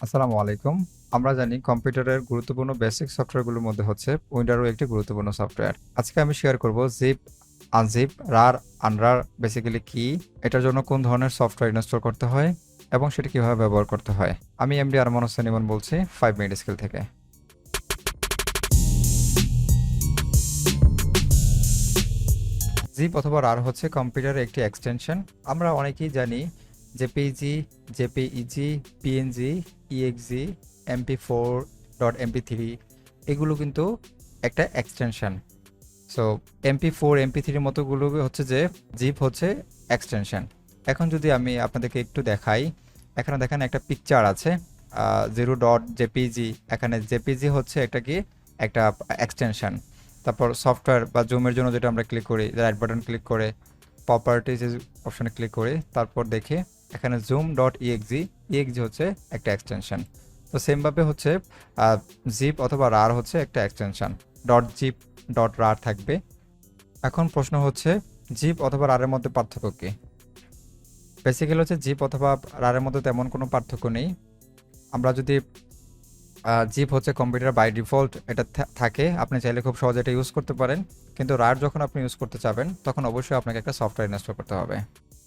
আসসালামু আলাইকুম। আমরা জানি কম্পিউটারের গুরুত্বপূর্ণ বেসিক সফটওয়্যারগুলোর মধ্যে হচ্ছে উইন্ডারও একটি গুরুত্বপূর্ণ সফটওয়্যার। আজকে আমি শেয়ার করব জিপ, আনজিপ, রার, আনরার বেসিক্যালি কি, এটার জন্য কোন ধরনের সফটওয়্যার ইনস্টল করতে হয় এবং সেটা কিভাবে ব্যবহার করতে হয়। আমি এমডি আরমান হোসেন ইমন বলছি 5 মিনিট স্কিল থেকে। জিপ অথবা রার হচ্ছে কম্পিউটারের একটি এক্সটেনশন। আমরা অনেকেই জানি JPEG, JPEG, PNG, EXG, MP4.MP3 এগুলো কিন্তু একটা এক্সটেনশন। সো MP4 MP3 মতোগুলো হচ্ছে যে জিপ হচ্ছে এক্সটেনশন। এখন যদি আমি আপনাদেরকে একটু দেখাই, এখানে দেখেন একটা পিকচার আছে 0.jpg। এখানে জেপিজি হচ্ছে একটা কি একটা এক্সটেনশন। তারপর সফটওয়্যার বা জুমের জন্য যেটা আমরা ক্লিক করি, রাইট বাটন ক্লিক করে প্রপার্টিজ অপশনে ক্লিক করি, তারপর দেখে এখানে zoom.exe, ইএক্সজি হচ্ছে একটা এক্সটেনশন। তো সেমভাবে হচ্ছে জিপ অথবা রার হচ্ছে একটা এক্সটেনশন। ডট জিপ, ডট রার থাকবে। এখন প্রশ্ন হচ্ছে জিপ অথবা রারের মধ্যে পার্থক্য কি? বেসিক্যালি হচ্ছে জিপ অথবা রারের মধ্যে তেমন কোনো পার্থক্য নেই। আমরা যদি জিপ হচ্ছে কম্পিউটার বাই ডিফল্ট এটা থাকে, আপনি চাইলে খুব সহজে এটা ইউজ করতে পারেন। কিন্তু রার যখন আপনি ইউজ করতে চাবেন তখন অবশ্যই আপনাকে একটা সফটওয়্যার ইনস্টল করতে হবে।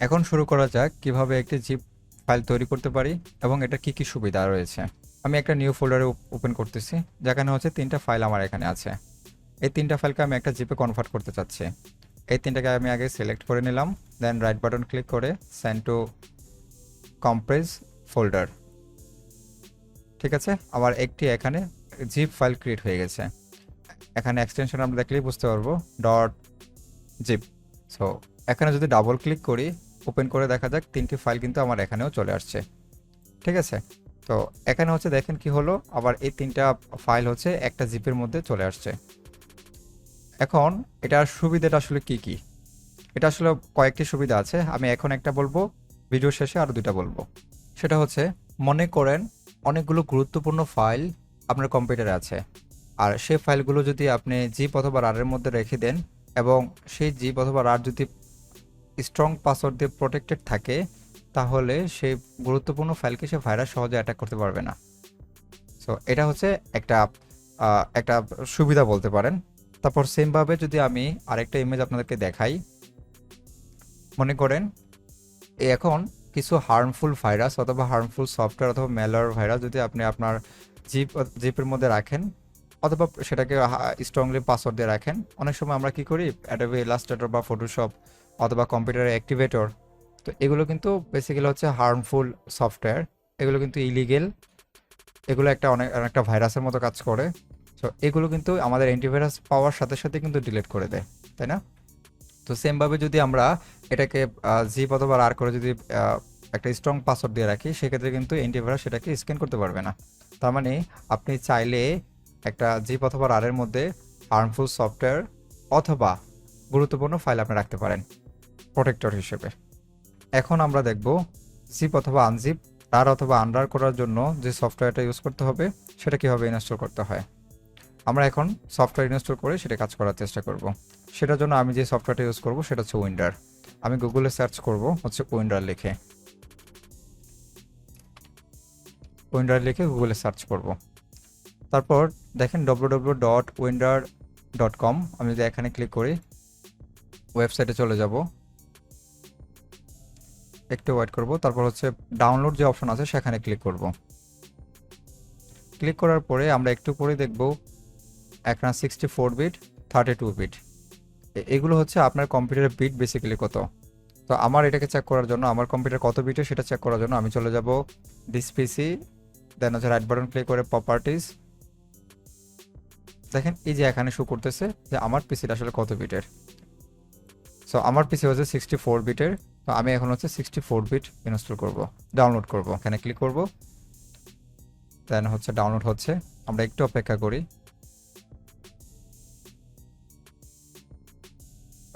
এখন শুরু করা যাক কিভাবে একটি জিপ ফাইল তৈরি করতে পারি এবং এটা কি কি সুবিধা রয়েছে। আমি একটা নিউ ফোল্ডারে ওপেন করতেছি, যেখানে হচ্ছে 3টা ফাইল আমার এখানে আছে। এই 3টা ফাইলকে আমি একটা জিপে কনভার্ট করতে চাচ্ছি। এই 3টাকে আমি আগে সিলেক্ট করে নিলাম, দেন রাইট বাটন ক্লিক করে সেন্ড টু কম্প্রেস ফোল্ডার। ঠিক আছে, আমার একটি এখানে জিপ ফাইল ক্রিয়েট হয়ে গেছে। এখানে এক্সটেনশন আমরা দেখলেই বুঝতে পারবো ডট জিপ। সো এখানে যদি ডাবল ক্লিক করি, ওপেন করে দেখা যাক 3টি ফাইল কিন্তু আমার এখানেও চলে আসছে। ঠিক আছে, তো এখানে হচ্ছে দেখেন কি হলো, আবার এই 3টা ফাইল হচ্ছে একটা জিপের মধ্যে চলে আসছে। এখন এটার সুবিধাটা আসলে কি কি? এটা আসলে কয়েকটি সুবিধা আছে, আমি এখন একটা বলবো, ভিডিও শেষে আরও 2টা বলবো। সেটা হচ্ছে, মনে করেন অনেকগুলো গুরুত্বপূর্ণ ফাইল আপনার কম্পিউটারে আছে, আর সেই ফাইলগুলো যদি আপনি জিপ অথবা রারের মধ্যে রেখে দেন এবং সেই জিপ অথবা রার যদি স্ট্রং পাসওয়ার্ড দিয়ে প্রোটেক্টেড থাকে, তাহলে সেই গুরুত্বপূর্ণ ফাইলকে সে ভাইরাস সহজে অ্যাটাক করতে পারবে না। সো এটা হচ্ছে একটা একটা সুবিধা বলতে পারেন। তারপর সেমভাবে যদি আমি আরেকটা ইমেজ আপনাদেরকে দেখাই, মনে করেন এখন কিছু হার্মফুল ভাইরাস অথবা হার্মফুল সফটওয়্যার অথবা ম্যালওয়্যার ভাইরাস যদি আপনি আপনার জিপের মধ্যে রাখেন অথবা সেটাকে স্ট্রংলি পাসওয়ার্ড দিয়ে রাখেন। অনেক সময় আমরা কি করি, অ্যাডোবি ইলাস্ট্রেটর বা ফটোশপ অথবা কম্পিউটারের অ্যাক্টিভেটর, তো এগুলো কিন্তু বেসিক্যালি হচ্ছে হার্মফুল সফটওয়্যার। এগুলো কিন্তু ইলিগেল, এগুলো অনেকটা ভাইরাসের মতো কাজ করে। সো এগুলো কিন্তু আমাদের অ্যান্টিভাইরাস পাওয়ার সাথে সাথে কিন্তু ডিলিট করে দেয়, তাই না? তো সেমভাবে যদি আমরা এটাকে জিপ অথবা রার করে যদি একটা স্ট্রং পাসওয়ার্ড দিয়ে রাখি, সেক্ষেত্রে কিন্তু অ্যান্টিভাইরাস সেটাকে স্ক্যান করতে পারবে না। তার মানে আপনি চাইলে একটা জিপ অথবা রারের মধ্যে হার্মফুল সফটওয়্যার অথবা গুরুত্বপূর্ণ ফাইল আপনি রাখতে পারেন প্রোটেক্টর হিসেবে। এখন আমরা দেখব জিপ অথবা আনজিপ, রার অথবা আনরার করার জন্য যে সফটওয়্যারটা ইউজ করতে হবে সেটা কীভাবে ইনস্টল করতে হয়। আমরা এখন সফটওয়্যার ইনস্টল করে সেটা কাজ করার চেষ্টা করব। সেটার জন্য আমি যে সফটওয়্যারটা ইউজ করব সেটা হচ্ছে উইন্ডার। আমি গুগলে সার্চ করব হচ্ছে উইন্ডার লিখে, উইন্ডার লিখে গুগলে সার্চ করব। তারপর দেখেন www.winrar.com। আমি যদি এখানে ক্লিক করি, ওয়েবসাইটে চলে যাব, একটু ওয়েট করব। তারপর হচ্ছে ডাউনলোড যে অপশন আছে সেখানে ক্লিক করব। ক্লিক করার পরে আমরা একটু পরে দেখব এখানে 64 বিট, 32 বিট, এগুলো হচ্ছে আপনার কম্পিউটারের বিট বেসিক্যালি কত। তো আমার এটাকে চেক করার জন্য, আমার কম্পিউটার কত বিটে সেটা চেক করার জন্য আমি চলে যাব দিস পিসি, দেন হচ্ছে রাইট বাটন ক্লিক করে প্রপার্টিজ। দেখেন এই যে এখানে শো করতেছে যে আমার পিসিটা আসলে কত বিটের। সো আমার পিসি হচ্ছে 64 বিটের। তো আমি এখন হচ্ছে 64 বিট ইনস্টল করব, ডাউনলোড করব। এখানে ক্লিক করব, দেন হচ্ছে ডাউনলোড হচ্ছে, আমরা একটু অপেক্ষা করি।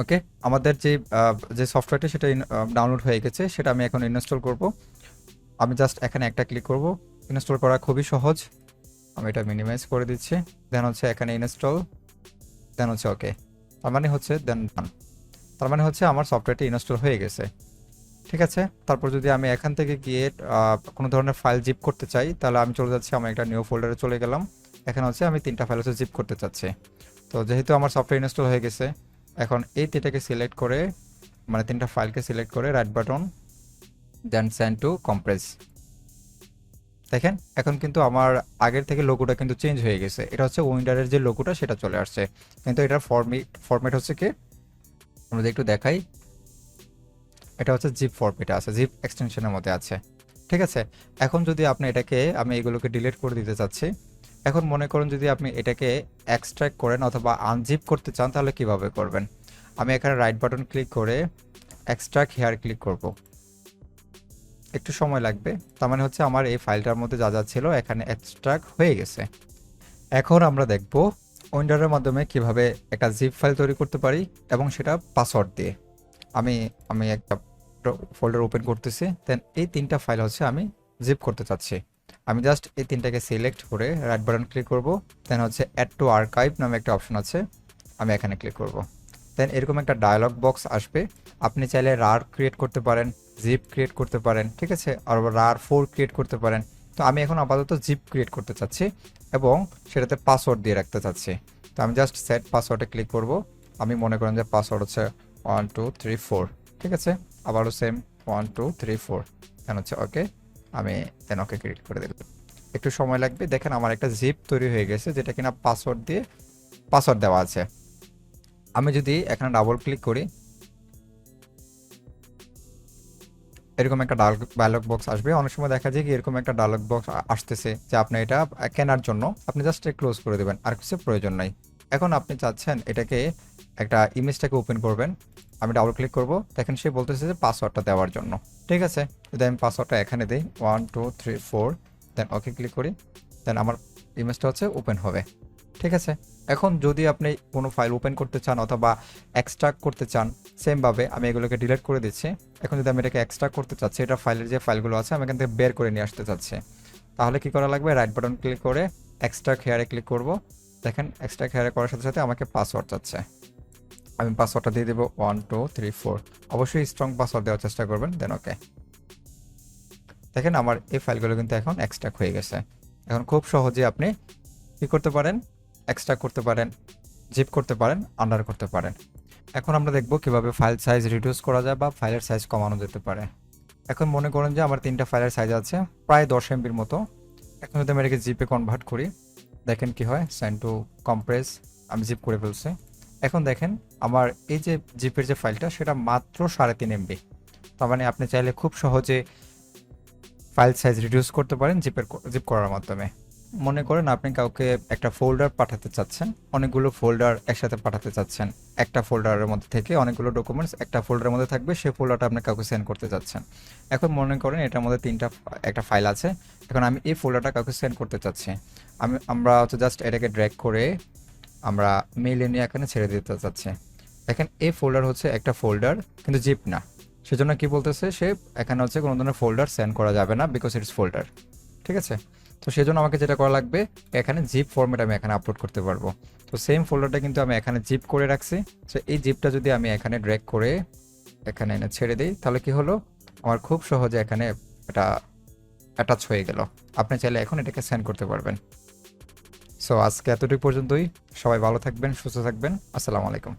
ওকে, আমাদের যে সফটওয়্যারটি সেটা ডাউনলোড হয়ে গেছে, সেটা আমি এখন ইনস্টল করব। আমি জাস্ট এখানে একটা ক্লিক করব, ইনস্টল করা খুবই সহজ। আমি এটা মিনিমাইজ করে দিচ্ছি, দেন হচ্ছে এখানে ইনস্টল, দেন হচ্ছে ওকে। তার মানে হচ্ছে দেন ডান। তার মানে হচ্ছে আমার সফটওয়্যারটি ইনস্টল হয়ে গেছে। ঠিক আছে। তারপর যদি আমি এখান থেকে গিয়ে কোনো ধরনের ফাইল জিপ করতে চাই, তাহলে আমি চলে যাচ্ছি, আমি একটা নিউ ফোল্ডারে চলে গেলাম। এখানে হচ্ছে আমি 3টা ফাইল হচ্ছে জিপ করতে চাচ্ছি। তো যেহেতু আমার সফটওয়্যার ইনস্টল হয়ে গেছে, এখন এই 3টাকে সিলেক্ট করে, মানে 3টা ফাইলকে সিলেক্ট করে right button, then send to compress. দেখেন এখন কিন্তু আমার আগের থেকে লোগোটা কিন্তু চেঞ্জ হয়ে গেছে। এটা হচ্ছে উইন্ডারের যে লোগোটা সেটা চলে আসছে, কিন্তু এটার ফরম্যাট হচ্ছে কি, আমরা যদি একটু দেখাই, এটা হচ্ছে জিপ ফরম্যাটে আছে, জিপ এক্সটেনশনের মধ্যে আছে। ঠিক আছে। এখন যদি আপনি এটাকে, আমি এগুলোকে ডিলিট করে দিতে চাচ্ছি। এখন মনে করুন যদি আপনি এটাকে এক্সট্রাক্ট করেন অথবা আনজিপ করতে চান, তাহলে কিভাবে করবেন? আমি এখানে রাইট বাটন ক্লিক করে এক্সট্রাক্ট হেয়ার ক্লিক করব। একটু সময় লাগবে, তার মানে হচ্ছে আমার এই ফাইলটার মধ্যে যা যা ছিল এখানে এক্সট্রাক্ট হয়ে গেছে। এখন আমরা দেখব উইন্ডারের মাধ্যমে কিভাবে একটা জিপ ফাইল তৈরি করতে পারি, এবং সেটা পাসওয়ার্ড দিয়ে। আমি আমি একটা ফোল্ডার ওপেন করতেছি, দেন এই 3টা ফাইল হচ্ছে আমি জিপ করতে চাচ্ছি। আমি জাস্ট এই 3টাকে সিলেক্ট করে রাইট বাটন ক্লিক করব, দেন হচ্ছে অ্যাড টু আর্কাইভ নামে একটা অপশন আছে, আমি এখানে ক্লিক করব। দেন এরকম একটা ডায়লগ বক্স আসবে। আপনি চাইলে রার ক্রিয়েট করতে পারেন, জিপ ক্রিয়েট করতে পারেন, ঠিক আছে, আর রার 4 ক্রিয়েট করতে পারেন। তো আমি এখন আপাতত জিপ ক্রিয়েট করতে চাচ্ছি এবং সেটাতে পাসওয়ার্ড দিয়ে রাখতে চাচ্ছি। তো আমি জাস্ট সেট পাসওয়ার্ডে ক্লিক করব। আমি মনে করেন যে পাসওয়ার্ড হচ্ছে 1 2 3 4, ঠিক আছে, আবারও সেম 1 2 3 4, দেন হচ্ছে ওকে, আমি দেন ওকে ক্রিয়েট করে দিলাম। একটু সময় লাগবে। দেখেন আমার একটা জিপ তৈরি হয়ে গেছে, যেটা কিনা পাসওয়ার্ড দিয়ে পাসওয়ার্ড দেওয়া আছে। আমি যদি এখানে ডাবল ক্লিক করি, এরকম একটা ডায়লগ বক্স আসবে। অনেক সময় দেখা যায় কি এরকম একটা ডায়লগ বক্স আসতেছে যে আপনি এটা কেনার জন্য আপনি জাস্ট ক্লোজ করে দেবেন, আর কিছু প্রয়োজন নাই। এখন আপনি চাচ্ছেন এটাকে একটা ইমেজটাকে ওপেন করবেন, আমি ডাবল ক্লিক করব, দেখেন সে বলতেছে যে পাসওয়ার্ডটা দেওয়ার জন্য। ঠিক আছে, যদি আমি পাসওয়ার্ডটা এখানে দিই 1 2 3 4, দেন ওকে ক্লিক করি, দেন আমার ইমেজটা হচ্ছে ওপেন হবে। ঠিক আছে। এখন যদি আপনি কোনো ফাইল ওপেন করতে চান অথবা এক্সট্রাক্ট করতে চান, সেমভাবে আমি এগুলোকে ডিলিট করে দিচ্ছি। এখন যদি আমি এটাকে এক্সট্রাক্ট করতে চাচ্ছি, এটা ফাইলের যে ফাইলগুলো আছে আমি এখান থেকে বের করে নিয়ে আসতে চাচ্ছি, তাহলে কি করা লাগবে? রাইট বাটন ক্লিক করে এক্সট্রাক্ট হেয়ারে ক্লিক করব। দেখেন এক্সট্রাক্ট হেয়ারে করার সাথে সাথে আমাকে পাসওয়ার্ড চাচ্ছে, আমি পাসওয়ার্ডটা দিয়ে দেবো 1 2 3 4। অবশ্যই স্ট্রং পাসওয়ার্ড দেওয়ার চেষ্টা করবেন, দেন ওকে। দেখেন আমার এই ফাইলগুলো কিন্তু এখন এক্সট্রাক্ট হয়ে গেছে। এখন খুব সহজে আপনি কি করতে পারেন? এক্সট্রাক্ট করতে পারেন, জিপ করতে পারেন, আন্ডার করতে পারেন। এখন আমরা দেখব কিভাবে ফাইল সাইজ রিডিউস করা যায় বা ফাইলের সাইজ কমানো যেতে পারে। এখন মনে করেন যে আমার 3টা ফাইলের সাইজ আছে প্রায় 10 MBর মতো। এখন যদি আমি এটাকে জিপে কনভার্ট করি, দেখেন কি হয়, সেন্ড টু কম্প্রেস, আমি জিপ করে ফেলছি। এখন দেখেন আমার এই যে জিপের যে ফাইলটা সেটা মাত্র 3.5 MB। তার মানে আপনি চাইলে খুব সহজে ফাইল সাইজ রিডিউস করতে পারেন জিপ করার মাধ্যমে। মনে করেন আপনি কাউকে একটা ফোল্ডার পাঠাতে চাচ্ছেন, অনেকগুলো ফোল্ডার একসাথে পাঠাতে চাচ্ছেন, একটা ফোল্ডারের মধ্যে থেকে অনেকগুলো ডকুমেন্টস একটা ফোল্ডারের মধ্যে থাকবে, সেই ফোল্ডারটা আপনি কাউকে সেন্ড করতে চাচ্ছেন। এখন মনে করেন এটার মধ্যে একটা ফাইল আছে, এখন আমি এই ফোল্ডারটা কাউকে সেন্ড করতে চাচ্ছি। আমরা হচ্ছে জাস্ট এটাকে ড্র্যাগ করে আমরা মেইলে নিয়ে এখানে ছেড়ে দিতে চাচ্ছি। দেখেন এই ফোল্ডার হচ্ছে একটা ফোল্ডার, কিন্তু জিপ না। সেজন্য কি বলতেছে সে, এখানে হচ্ছে কোনো ধরনের ফোল্ডার সেন্ড করা যাবে না, বিকজ ইটস ফোল্ডার। ঠিক আছে। তো সেজন্য আমাকে যেটা করা লাগবে, এখানে জিপ ফরম্যাট আমি এখানে আপলোড করতে পারবো। তো সেম ফোল্ডারটা কিন্তু আমি এখানে জিপ করে রাখছি। তো এই জিপটা যদি আমি এখানে ড্র্যাগ করে এখানে এনে ছেড়ে দিই, তাহলে কি হলো, আমার খুব সহজে এখানে এটা অ্যাটাচ হয়ে গেল। আপনি চাইলে এখন এটাকে সেন্ড করতে পারবেন। সো আজকে এতটুকু পর্যন্তই। সবাই ভালো থাকবেন, সুস্থ থাকবেন। আসসালামু আলাইকুম।